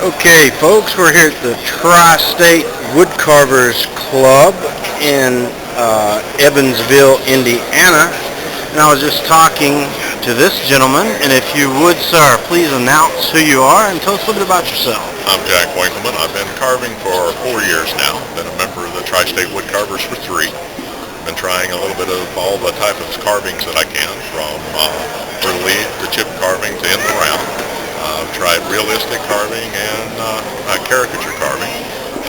Okay, folks, we're here at the Tri-State Woodcarvers Club in Evansville, Indiana, and I was just talking to this gentleman, and if you would, sir, please announce who you are and tell us a little bit about yourself. I'm Jack Winkleman. I've been carving for 4 years now. Been a member of the Tri-State Woodcarvers for 3. Been trying a little bit of all the type of carvings that I can, from relief to chip carving to in the round. I've tried realistic carving and caricature carving,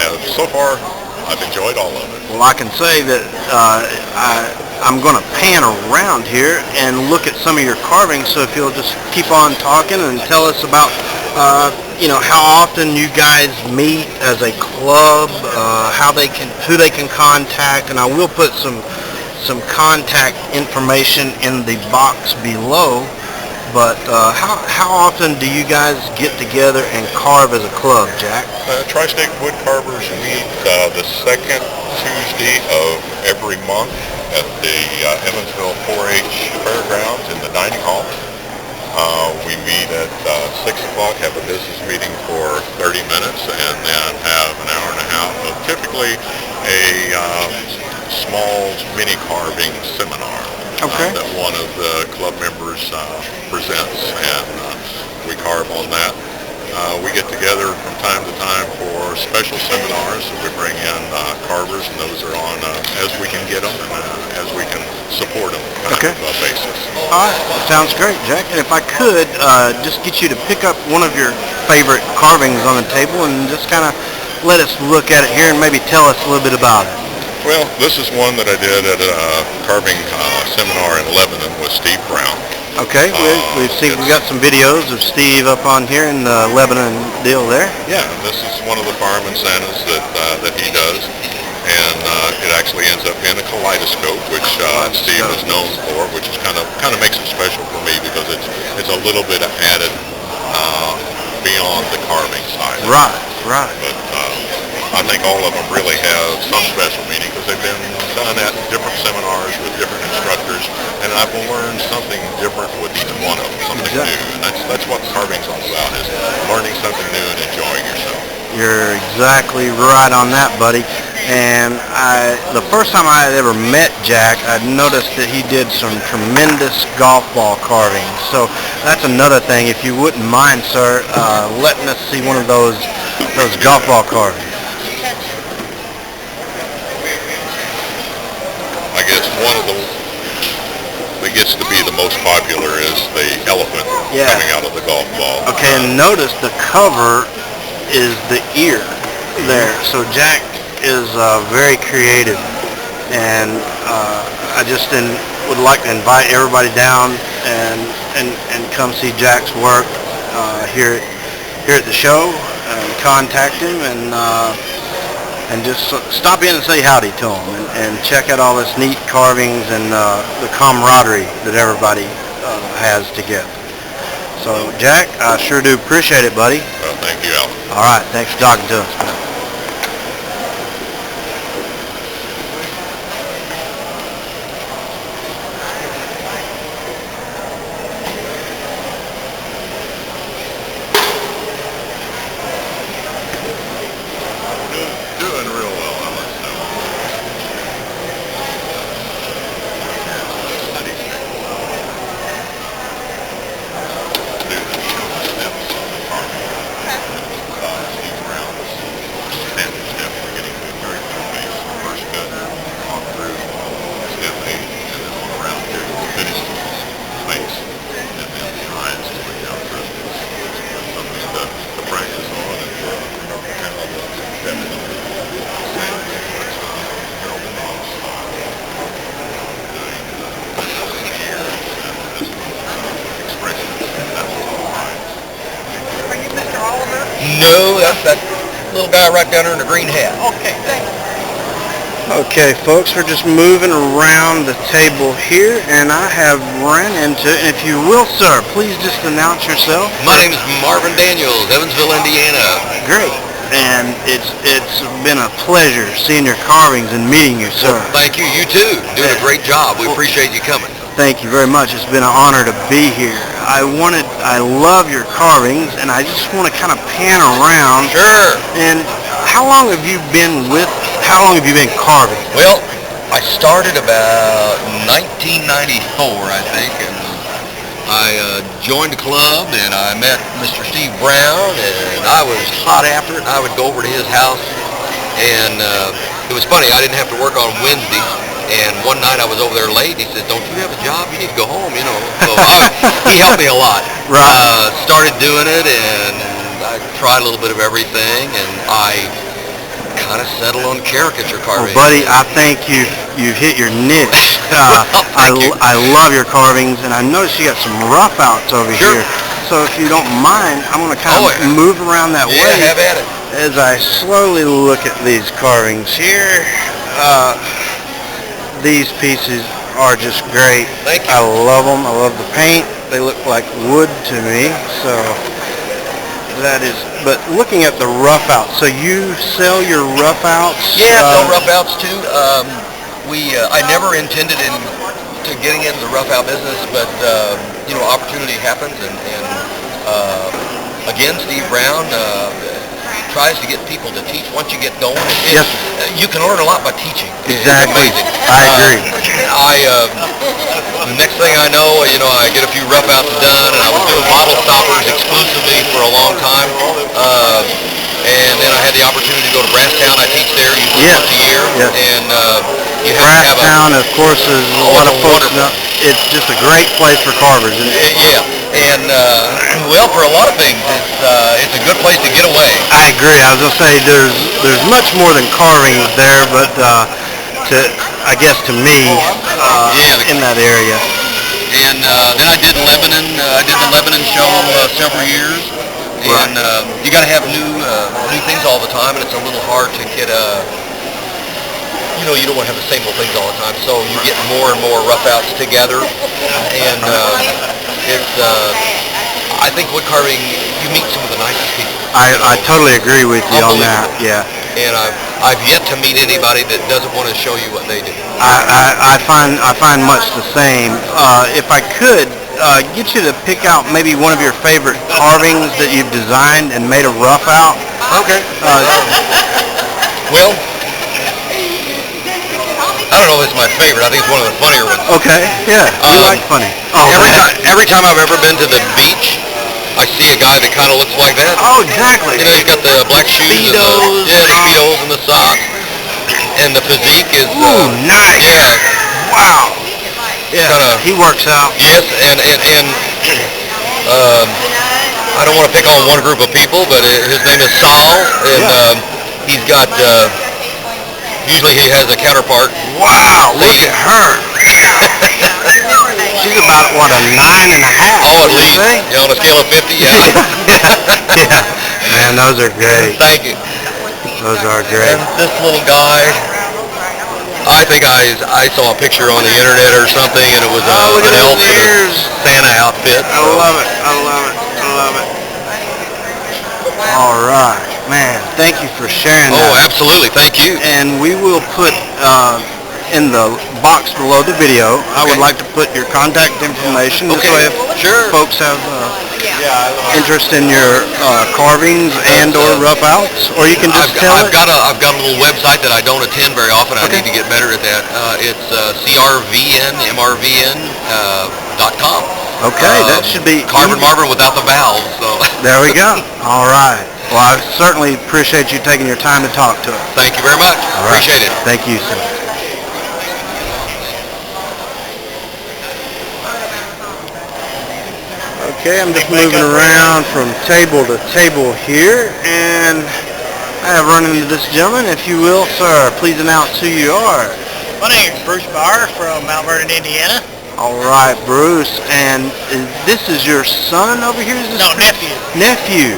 and so far I've enjoyed all of it. Well, I can say that I'm going to pan around here and look at some of your carvings, so if you'll just keep on talking and tell us about how often you guys meet as a club, who they can contact, and I will put some contact information in the box below. But how often do you guys get together and carve as a club, Jack? Tri-State Woodcarvers meet the second Tuesday of every month at the Evansville 4-H Fairgrounds in the dining hall. We meet at 6 o'clock, have a business meeting for 30 minutes, and then have an hour and a half of typically a small mini carving seminar. Okay. That one of the club members presents, and we carve on that. We get together from time to time for special seminars. We bring in carvers, and those are on as we can get them and as we can support them kind of basis. All right, sounds great, Jack. And if I could just get you to pick up one of your favorite carvings on the table and just kind of let us look at it here and maybe tell us a little bit about it. Well, this is one that I did at a carving seminar in Lebanon with Steve Brown. Okay, we got some videos of Steve up on here in the Lebanon deal there. Yeah, this is one of the fireman Santas that he does, and it actually ends up being a kaleidoscope, which Steve is known for, which is kind of makes it special for me because it's a little bit added beyond the carving side. Right. But I think all of them really have some special meaning because they've been done at different seminars with different instructors, and I've learned something different with each one of them, something new, and that's what carving's all about, is learning something new and enjoying yourself. You're exactly right on that, buddy. And the first time I had ever met Jack, I noticed that he did some tremendous golf ball carving. So that's another thing, if you wouldn't mind, sir, letting us see one of those golf ball carvings. I guess one of them that gets to be the most popular is the elephant coming out of the golf ball. Okay, and notice the cover is the ear there. So Jack is very creative, and I just would like to invite everybody down and come see Jack's work here at the show, and contact him, and just stop in and say howdy to him, and check out all this neat carvings and the camaraderie that everybody has together. So, Jack, I sure do appreciate it, buddy. Well, thank you, Alan. All right, thanks for talking to us. Doing real well, I must say. Steve Brown's standard step for getting to a very good base. First cut on through step 8, and then on around 2, finish base, and then tries to get down through. It's something to practice on and remember kind of the step. No, that's that little guy right down there in the green hat. Okay, thanks. Okay, folks, we're just moving around the table here, and I have ran into, and if you will, sir, please just announce yourself. My name is Marvin Daniels, Evansville, Indiana. Great. And it's been a pleasure seeing your carvings and meeting you, sir. Well, thank you. You too. Doing a great job. We appreciate you coming. Thank you very much. It's been an honor to be here. I I love your carvings, and I just want to kind of pan around. Sure. And how long have you been carving? Well, I started about 1994, I think, and I joined the club, and I met Mr. Steve Brown, and I was hot after it, and I would go over to his house, and it was funny, I didn't have to work on Wednesdays, and one night I was over there late, and he said, "Don't you have a job? You need to go home," you know. So he helped me a lot. Right. Started doing it, and I tried a little bit of everything, and I kind of settled on caricature carving. Well, buddy, I think you've hit your niche. Thank you. I love your carvings, and I noticed you got some rough outs over Sure. here. So if you don't mind, I'm going to kind of move around that way. Yeah, have at it. As I slowly look at these carvings here. These pieces are just great. Thank you. I love them. I love the paint. They look like wood to me. So that is. But looking at the rough outs, so you sell your rough outs? Yeah, sell rough outs too. I never intended to getting into the rough out business, but opportunity happens, and again, Steve Brown tries to get people to teach. Once you get going, Yes. You can learn a lot by teaching. Exactly. It's amazing. I agree. The next thing I know, I get a few rough outs done, and I was doing bottle stoppers exclusively for a long time. And then I had the opportunity to go to Brasstown. I teach there usually once a year. Yes. And you have to have Brasstown, of course, is a lot of folks wonderful. know. It's just a great place for carvers. Yeah, and well, for a lot of things, it's a good place to get away. I agree. I was gonna say there's much more than carving there, but I guess to me, in that area. And then I did Lebanon. I did the Lebanon show several years, and you got to have new things all the time, and it's a little hard to get you don't want to have the same old things all the time, so you get more and more rough outs together, and I think wood carving, you meet some of the nicest people. I totally agree with you on that. Yeah. And I've yet to meet anybody that doesn't want to show you what they do. I find much the same. If I could get you to pick out maybe one of your favorite carvings that you've designed and made a rough out. Okay. Well, I don't know if it's my favorite. I think it's one of the funnier ones. Okay. Yeah. You like funny. Oh, every time I've ever been to the beach, I see a guy that kind of looks like that. Oh, exactly. He's got the black shoes Speedos. and the Speedos and the socks, and the physique is. Ooh, nice. Yeah. Wow. Yeah. He works out. Yes, and I don't want to pick on one group of people, but his name is Saul, and he's got. Usually he has a counterpart. Wow, look at her. She's about, what, a 9.5? Oh, at least. Yeah, on a scale of 50, yeah. Yeah. Man, those are great. Thank you. Those are great. And this little guy, I think I saw a picture on the internet or something, and it was an elf in a Santa outfit. I love it. I love it. I love it. All right. Man, thank you for sharing that. Oh, absolutely. Thank you. And we will put in the box below the video, I would like to put your contact information. This way if folks have interest in your carvings and or rough outs, or you can just tell I've got a little website that I don't attend very often. I need to get better at that. It's CRVNMRVN.com. Okay, that should be Carvn Marvin without the vowels. So. There we go. All right. Well, I certainly appreciate you taking your time to talk to us. Thank you very much. All right. Appreciate it. Thank you, sir. Okay, I'm just moving around from table to table here, and I have run into this gentleman. If you will, sir, please announce who you are. My name's Bruce Barr from Mount Vernon, Indiana. All right, Bruce, and this is your son over here? No, nephew. Nephew.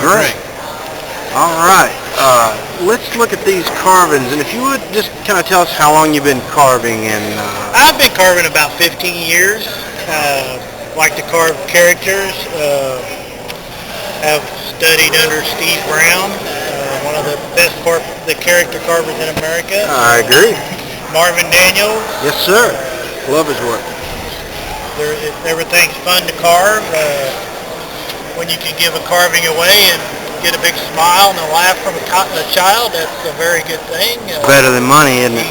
Great. All right. Let's look at these carvings, and if you would just kind of tell us how long you've been carving. And I've been carving about 15 years. Like to carve characters. Have studied under Steve Brown, one of the best the character carvers in America. I agree. Marvin Daniels. Yes, sir. Love his work. Everything's fun to carve. When you can give a carving away and get a big smile and a laugh from a child, that's a very good thing. Better than money, isn't it?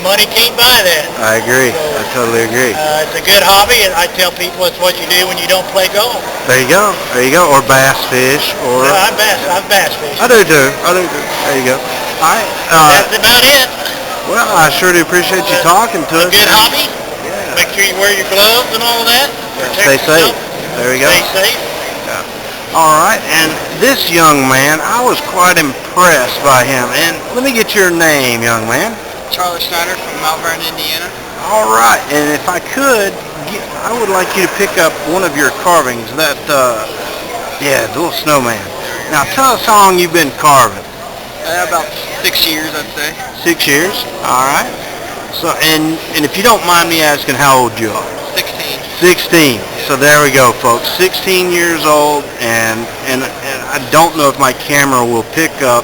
Money can't buy that. I agree. I totally agree. It's a good hobby, and I tell people it's what you do when you don't play golf. There you go. There you go. Or bass fish. Or I've bass fished. I do too. There you go. All right. That's about it. Well, I sure do appreciate you talking to us. A good hobby. Yeah. Make sure you wear your gloves and all of that. Stay safe. There we go. Stay safe. All right, and this young man, I was quite impressed by him. And let me get your name, young man. Charlie Schneider from Marvn, Indiana. All right, and if I could, I would like you to pick up one of your carvings, that, the little snowman. Now, tell us how long you've been carving. About 6 years, I'd say. 6 years? All right. So, and if you don't mind me asking how old you are. 16. 16. So there we go, folks. 16 years old, and I don't know if my camera will pick up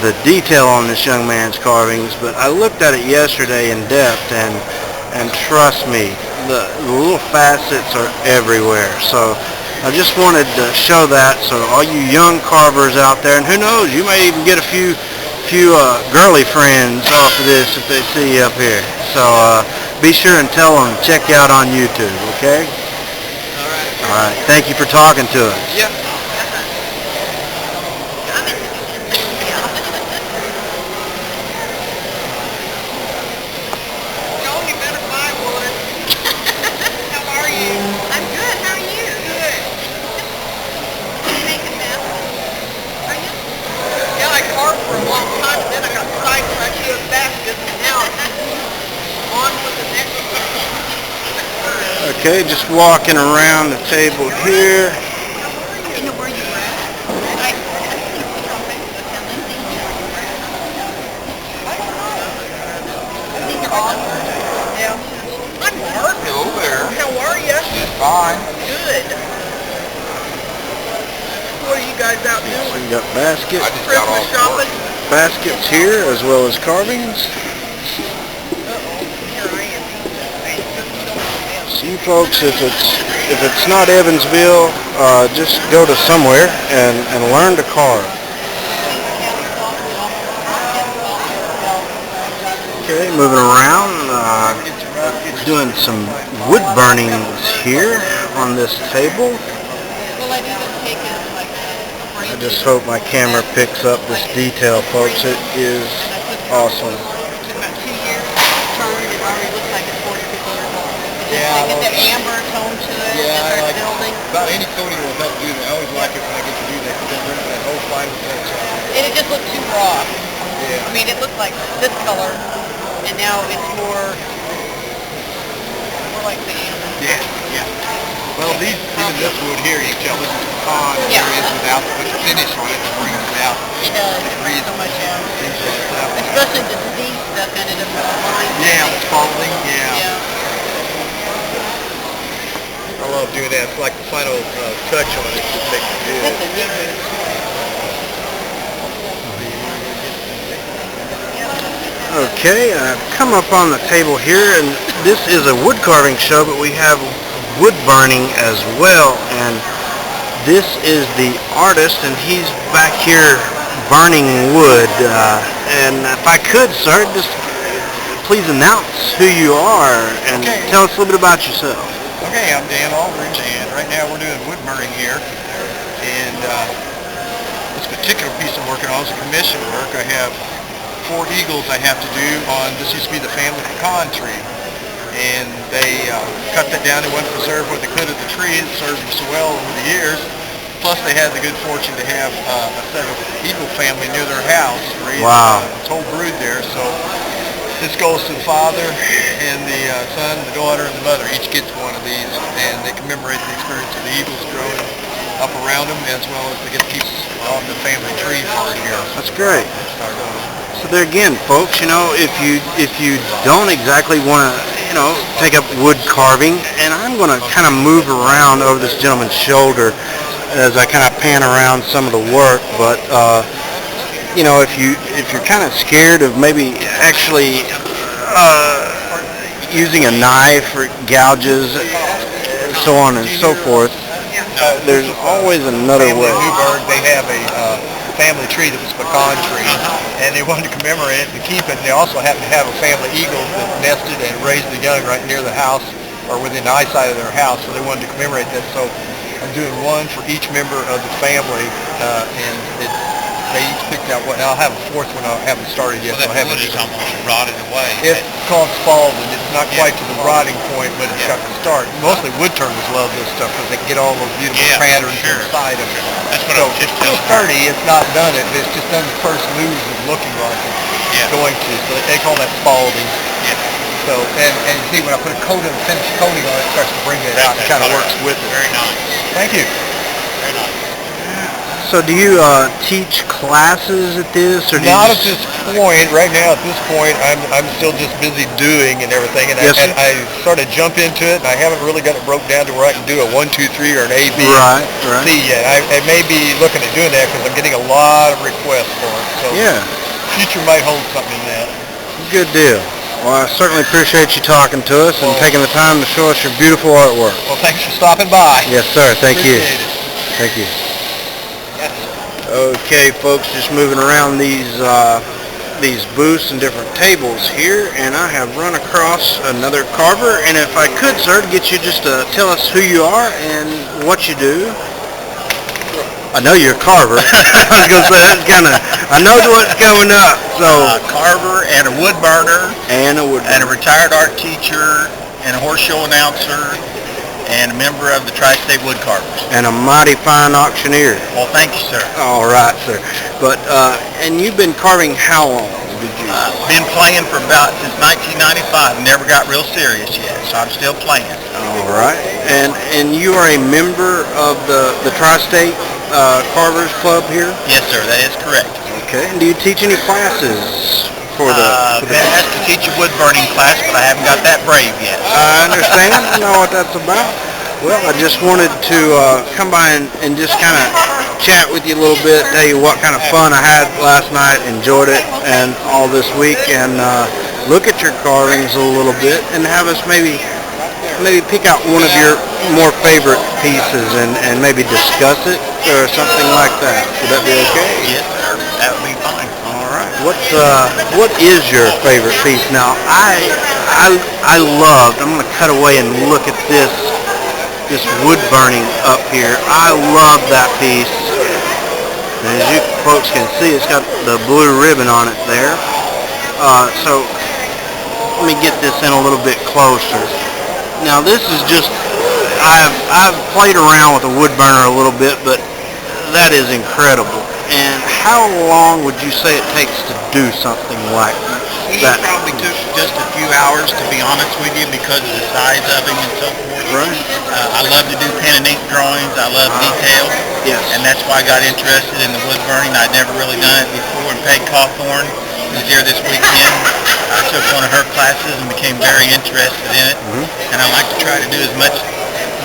the detail on this young man's carvings, but I looked at it yesterday in depth, and trust me, the little facets are everywhere. So I just wanted to show that, so all you young carvers out there, and who knows, you may even get a few girly friends off of this if they see you up here. So be sure and tell them check you out on YouTube, okay? All right. Thank you for talking to us. Yeah. Joel, you better buy one. How are you? I'm good. How are you? Good. You making baskets? Are you? Yeah, I carved for a long time, and then I got sidetracked doing baskets, and now I'm on with the next one. Okay, just walking around the table here. You know where you were at? I think it's on Facebook and Lindsay. These are all Yeah. Hi, Mark. Hello there. How are you? Fine. Good. What are you guys out So doing? you got baskets, I just got off work. baskets here as well as carvings. Here I am. So you folks, if it's not Evansville, just go to somewhere and learn to carve. Okay, moving around, doing some wood burnings here on this table. Well, I've even taken like I just hope my camera picks up this detail, folks. It is awesome. took about 2 years to turn. It already looks like it's 40, 50 years old. Yeah, They I get love that it. amber tone to it. Yeah, that I they're like it. building. About any coating will help do that. I always like it when I get to do that, because then that whole final touch. And it just looked too raw. Yeah. I mean, it looked like this color, and now it's more like the amber. Yeah, yeah. Well, even this wood here, you can tell this is pecan, and Yeah. there is without the finish on it, it brings it out. It does. It It breathes so much out. things like that. Especially the disease stuff in it, the lines. Yeah, the spalding, yeah. Yeah. I love doing that. It's like the final touch on it. Just makes it good. That's a neat one. Okay, I've come up on the table here, and this is a wood carving show, but we have wood burning as well, and this is the artist, and he's back here burning wood. And if I could, sir, just please announce who you are and Okay. tell us a little bit about yourself. Okay, I'm Dan Aldridge, and right now we're doing wood burning here. And this particular piece I'm working on is a commission work. I have 4 eagles I have to do on, this used to be the family pecan tree. And they cut that down and went and preserved what they could of the tree. It served them so well over the years. Plus they had the good fortune to have a set of eagle family near their house. Raised, Wow. this whole brood there. So this goes to the father and the son, the daughter, and the mother. Each gets one of these, and they commemorate the experience of the eagles growing up around them, as well as they get to keep on the family tree part here. That's great. Start on. So there again, folks, you know, if you don't exactly want to, you know, take up wood carving, and I'm going to kind of move around over this gentleman's shoulder as I kind of pan around some of the work, but you know, if you're kind of scared of maybe actually using a knife for gouges, so on and so forth. There's always another family way. in Newburgh, they have a family tree that was pecan tree, and they wanted to commemorate it and keep it. And they also happen to have a family eagle that nested and raised the young right near the house or within eyesight of their house, so they wanted to commemorate that. So I'm doing one for each member of the family, and they each picked out one. I'll have a fourth one. I haven't started yet. Well, so I that haven't wood is almost rotted away. It's called spalding. It's not quite to the rotting point, but it's got to start. Mostly woodcarvers love this stuff because they get all those beautiful patterns inside of it. That's what I was just It's still telling sturdy. It's not done it. It's just done the first moves of looking like it's going to. So they call that spalding. So, and you see when I put a finished coating on it, it starts to bring it out. It kind of works with it. Very nice. Thank you. Very nice. So do you teach classes at this, or do Not you at this point. Right now, at this point, I'm still just busy doing and everything, and Yes, sir. I sort of jump into it, and I haven't really got it broke down to where I can do a 1, 2, 3 or an A, B, Right. C yet. I may be looking at doing that because I'm getting a lot of requests for it. So Yeah, future might hold something in that. good deal. Well, I certainly appreciate you talking to us and taking the time to show us your beautiful artwork. Well, thanks for stopping by. Yes, sir. Thank you. Appreciate it. Thank you. Okay, folks, just moving around these booths and different tables here, and I have run across another carver. And if I could, sir, to get you just to tell us who you are and what you do. I know you're a carver. I was gonna say that's I know what's coming up. So Carver and a wood burner and a wood and a retired art teacher and a horse show announcer and a member of the Tri-State Woodcarvers. and a mighty fine auctioneer. Well, thank you, sir. All right, sir. But and you've been carving how long? Did you? Been playing for since 1995. Never got real serious yet, so I'm still playing. All right. And you are a member of the Tri-State Carvers Club here? Yes, sir. That is correct. Okay. And do you teach any classes for the Been asked to teach a wood burning class, but I haven't got that brave yet. I understand. I know what that's about. Well, I just wanted to come by and just kind of chat with you a little bit, tell you what kind of fun I had last night, enjoyed it, and all this week, and look at your carvings a little bit, and have us maybe pick out one of your more favorite pieces and maybe discuss it or something like that. Would that be okay? Yes, sir. That would be fine. All right. What is your favorite piece? Now, I loved. I'm going to cut away and look at this wood burning up here. I love that piece. And as you folks can see, it's got the blue ribbon on it there. So let me get this in a little bit closer. Now this is just, I've played around with a wood burner a little bit, but that is incredible. And how long would you say it takes to do something like He that? probably took just a few hours, to be honest with you, because of the size of him and so forth. Right. I love to do pen and ink drawings. I love detail. Yes. And that's why I got interested in the wood burning. I'd never really done it before. And Peg Cawthorn was here this weekend. I took one of her classes and became very interested in it. And I like to try to do as much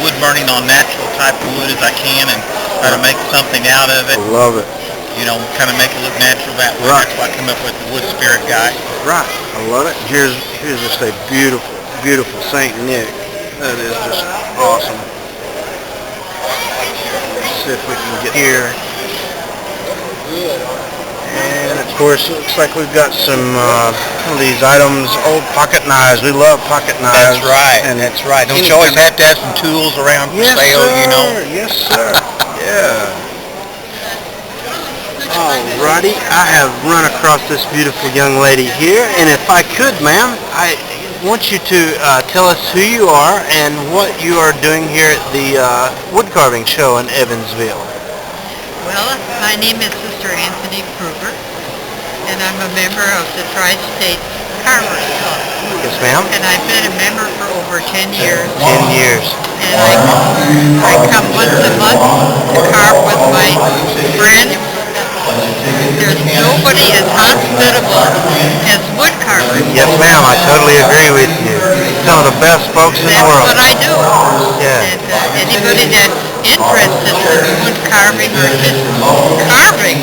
wood burning on natural type of wood as I can and try to make something out of it. I love it. You know, kind of make it look natural that way. Right. That's why I come up with the wood spirit guy. Right. I love it. Here's just a beautiful, beautiful Saint Nick. That is just awesome. Let's see if we can get here. And of course, it looks like we've got some of these items, old pocket knives. We love pocket knives. That's right. And That's right. Don't you always have to have some tools around for yes, sale, sir. you know? Yes, sir. Yeah. Alrighty, I have run across this beautiful young lady here, and if I could, ma'am, I want you to tell us who you are and what you are doing here at the woodcarving show in Evansville. Well, my name is Sister Anthony Kruger, and I'm a member of the Tri-State Carvers Club. Yes, ma'am. And I've been a member for over 10 years. 10 years. And I come once a month to carve with my friend. There's nobody as hospitable as woodcarvers. Yes, ma'am, I totally agree with you. Some of the best folks in the That's world. what I do. Yeah. And anybody that interested in wood carving or just carving,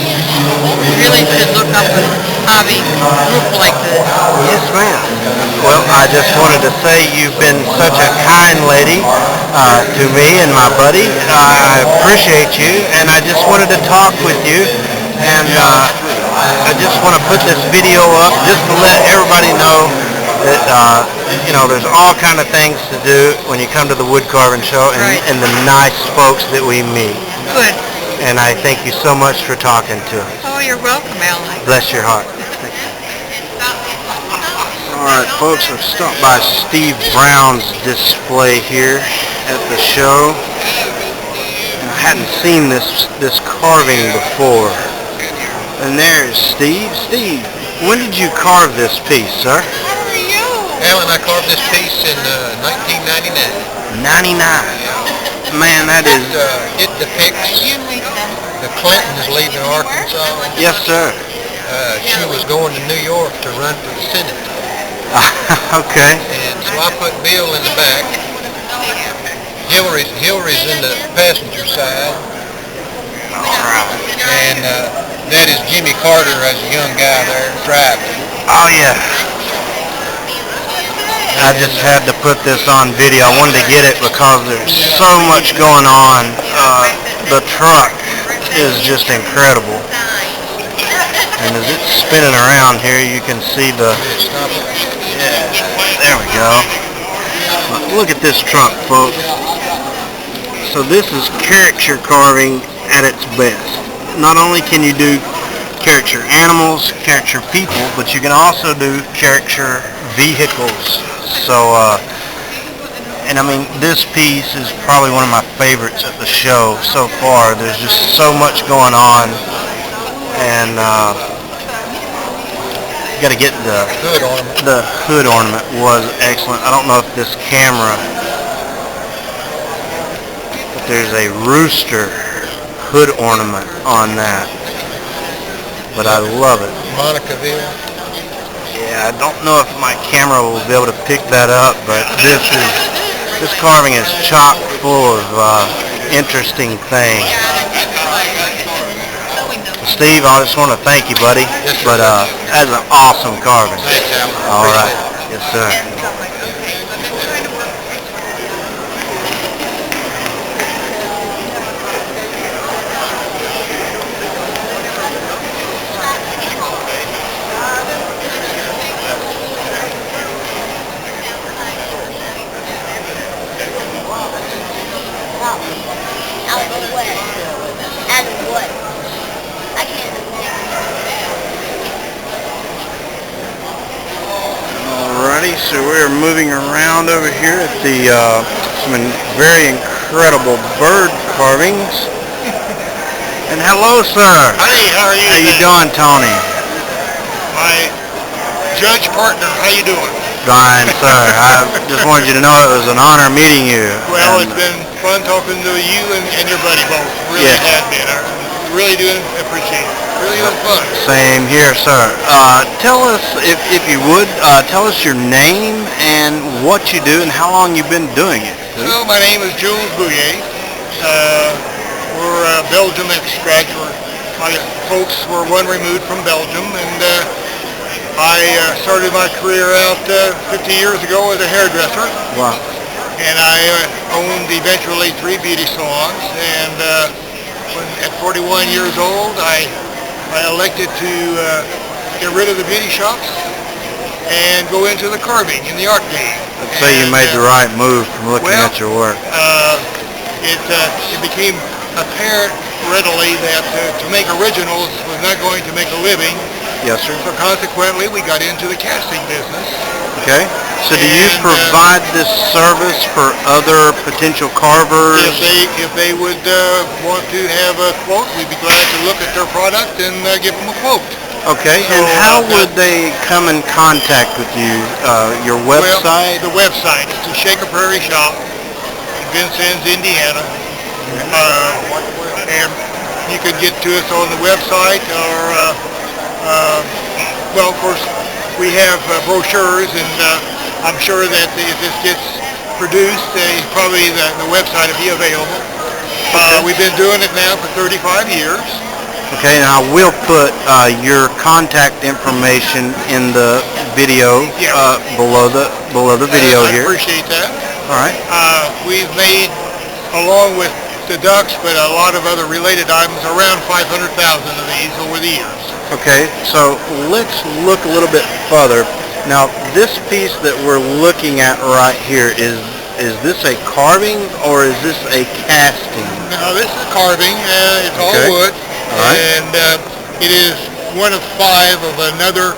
really should look up a hobby group like this. Yes, ma'am. Well, I just wanted to say you've been such a kind lady to me and my buddy. I appreciate you, and I just wanted to talk with you. And I just want to put this video up just to let everybody know that there's all kind of things to do when you come to the wood carving show, and, Right. and the nice folks that we meet. Good. And I thank you so much for talking to us. Oh, you're welcome, Alan. Bless your heart. All right, folks, I've stopped by Steve Brown's display here at the show. And I hadn't seen this carving before. And there's Steve. Steve, when did you carve this piece, sir? How are you? Alan, I carved this piece in 1999. 99. Man, that is... It depicts the Clintons leaving Arkansas. Yes, sir. She was going to New York to run for the Senate. Okay. And so I put Bill in the back. Hillary's in the passenger side. All right. And that is Jimmy Carter as a young guy there driving. Oh, yeah. I just had to put this on video. I wanted to get it because there's so much going on. The truck is just incredible. And as it's spinning around here, you can see the... Yeah, there we go. Look at this truck, folks. So this is caricature carving at its best. Not only can you do caricature animals, caricature people, but you can also do caricature vehicles. So, and I mean, this piece is probably one of my favorites at the show so far. There's just so much going on, and you got to get the hood ornament was excellent. I don't know if this camera, but there's a rooster hood ornament on that, but I love it. Monicaville. Yeah, I don't know if my camera will be able to pick that up, but this carving is chock full of interesting things. Steve, I just want to thank you, buddy. But that's an awesome carving. Thanks, Alan. All right. Yes, sir. So we're moving around over here at the some very incredible bird carvings. And hello, sir. Hi, how are you? How you doing, Tony? My judge partner, how you doing? Fine, sir. I just wanted you to know it was an honor meeting you. Well, it's been fun talking to you and your buddy both. Really Yeah. has been. I really do appreciate it. Really was fun. Same here, sir. Tell us, if you would, tell us your name and what you do and how long you've been doing it. Well, my name is Jules Bouillet. We're Belgium extract. My folks were one removed from Belgium, and I started my career out 50 years ago as a hairdresser. Wow. And I owned eventually 3 beauty salons, and at 41 years old, I elected to get rid of the beauty shops and go into the carving in the art game. I'd say you made the right move from looking at your work. It became apparent readily that to make originals was not going to make a living. Yes, sir. So consequently, we got into the casting business. Okay. So do you provide this service for other potential carvers? If they would want to have a quote, we'd be glad to look at their product and give them a quote. Okay. So, and how would they come in contact with you? Your website? Well, the website is the Shaker Prairie Shop in Vincennes, Indiana. And you can get to us on the website, or well, of course, we have brochures, and I'm sure that if this gets produced, probably the website will be available. We've been doing it now for 35 years. Okay, and I will put your contact information in the video below the video I here. appreciate that. All right. We've made, along with the ducks, but a lot of other related items, around 500,000 of these over the years. Okay, so let's look a little bit further. Now, this piece that we're looking at right here, is this a carving or is this a casting? Now, this is carving. It's all Okay. wood. All right. And it is one of 5 of another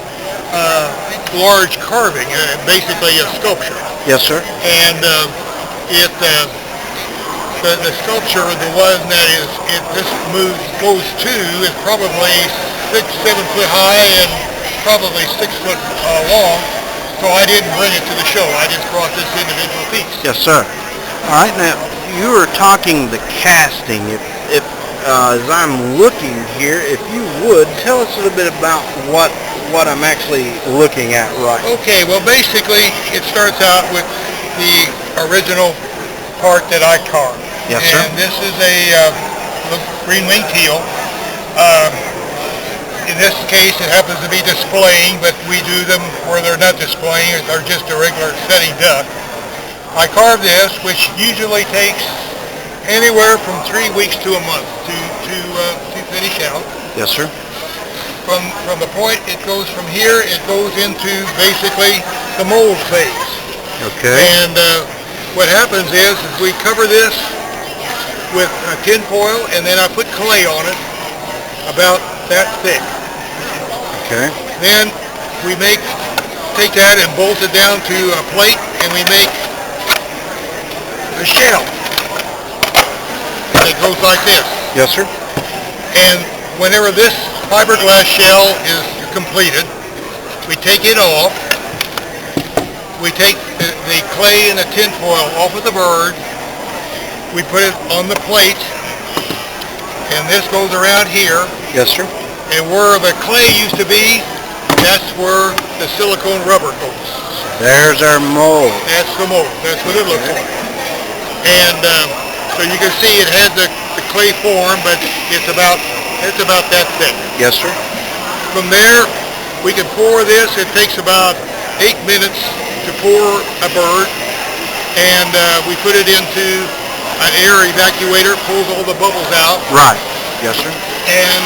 large carving, basically a sculpture. Yes, sir. And the sculpture, the one that this goes to, is probably 6-7 foot high and probably 6 foot long. So I didn't bring it to the show. I just brought this individual piece. Yes, sir. All right. Now, you were talking the casting. If as I'm looking here, if you would tell us a little bit about what I'm actually looking at right. Okay. Well, basically, it starts out with the original part that I carved. Yes, sir. And this is a green wing teal. In this case, it happens to be displaying, but we do them where they're not displaying. They're just a regular setting duck. I carve this, which usually takes anywhere from 3 weeks to a month to finish out. Yes, sir. From the point it goes from here, it goes into basically the mold phase. Okay. And what happens is we cover this with tin foil, and then I put clay on it about that thick. Okay. Then we take that and bolt it down to a plate, and we make a shell. It goes like this. Yes, sir. And whenever this fiberglass shell is completed, we take it off. We take the clay and the tin foil off of the bird. We put it on the plate, and this goes around here. Yes, sir. And where the clay used to be, that's where the silicone rubber goes. There's our mold. That's the mold. That's what it looks like. And so you can see it has the clay form, but it's about that thick. Yes, sir. From there, we can pour this. It takes about 8 minutes to pour a bird, and we put it into an air evacuator, pulls all the bubbles out. Right. Yes, sir. And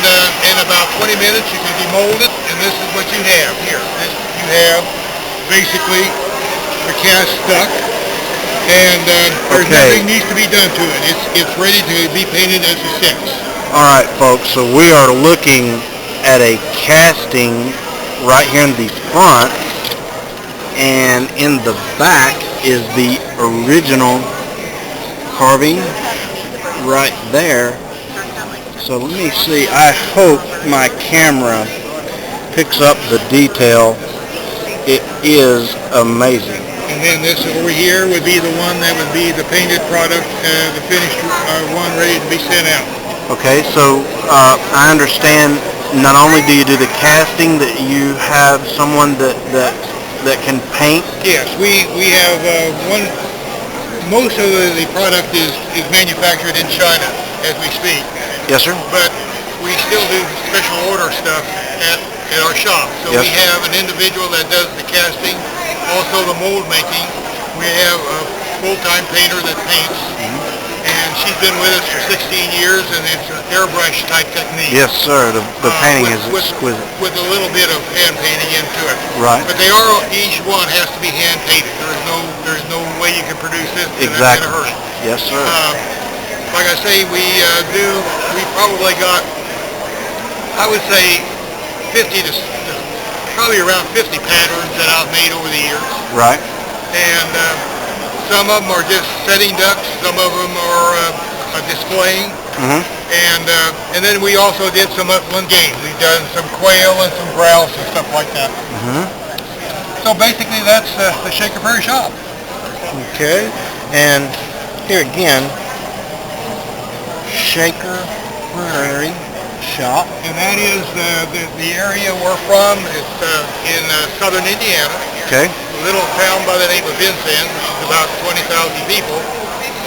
in about 20 minutes, you can demold it, and this is what you have here. You have basically the cast duck, and there's nothing needs to be done to it. It's ready to be painted as a set. All right, folks. So we are looking at a casting right here in the front, and in the back is the original carving right there. So let me see. I hope my camera picks up the detail. It is amazing. And then this over here would be the one that would be the painted product, the finished one ready to be sent out. Okay, so I understand not only do you do the casting, that you have someone that can paint? Yes, we have one. Most of the product is manufactured in China as we speak. Yes, sir. But we still do special order stuff at our shop. So Yes. we have an individual that does the casting, also the mold making. We have a full-time painter that paints, and she's been with us for 16 years, and it's an airbrush type technique. Yes, sir. The painting is exquisite. With a little bit of hand painting into it. Right. But each one has to be hand painted. There's no way you can produce this in Exactly. a hurry. Yes, sir. Like I say, we probably got, I would say, probably around 50 patterns that I've made over the years. Right. And some of them are just setting ducks, some of them are displaying. Mm-hmm. And then we also did some upland game. We've done some quail and some grouse and stuff like that. Mm-hmm. So basically that's the Shaker Prairie shop. Okay. And here again, Shaker Prairie shop. And that is the area we're from. It's in southern Indiana. Okay. A little town by the name of Vincent, which is about 20,000 people.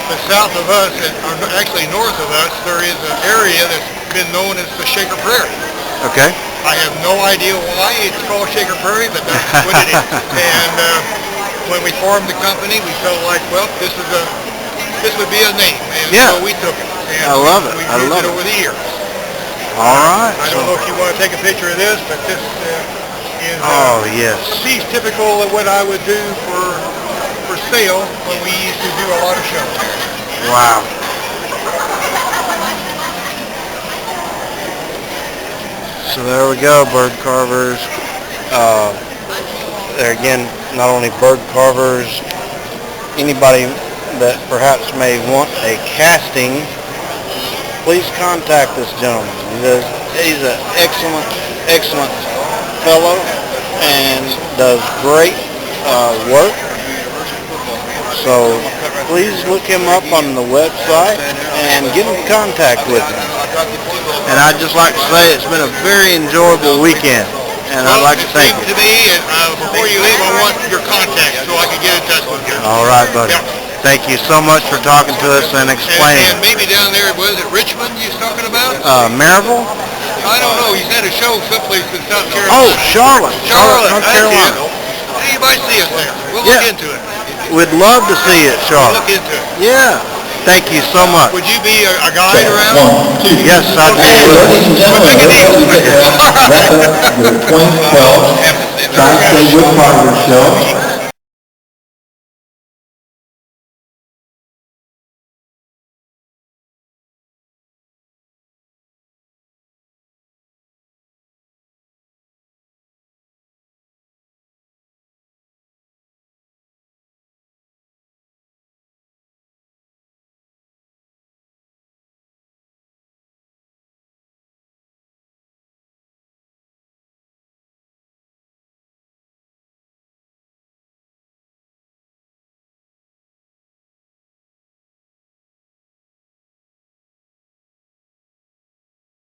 But south of us, or actually north of us, there is an area that's been known as the Shaker Prairie. Okay. I have no idea why it's called Shaker Prairie, but that's what it is. And when we formed the company, we felt like, well, this would be a name, and so we took it. And I love it. We I used love it it. over the years. All right. I don't know if you want to take a picture of this, but this is Oh, yes. a piece typical of what I would do for sale when we used to do a lot of shows. Wow. So there we go, bird carvers. There again, not only bird carvers, anybody that perhaps may want a casting, please contact this gentleman. He's an excellent fellow and does great work. So please look him up on the website and get in contact with him. And I'd just like to say it's been a very enjoyable weekend, and I'd like to thank you. To me, and before you leave, I want your contact so I can get in touch with you. All right, buddy. Thank you so much for talking to us and explaining. And maybe down there, was it Richmond you're talking about? Maryville? I don't know. He's had a show someplace in South Carolina. Oh, Charlotte, North that's Carolina. it. You might see us there. We'll look into it. We'd love to see it, We'll Charlotte. look into it. Yeah. Thank you so much. Would you be a guide around? 1, 2. Yes, I Ladies and gentlemen, we're ready to wrap up the 2012 Tri-State Woodcarver Show.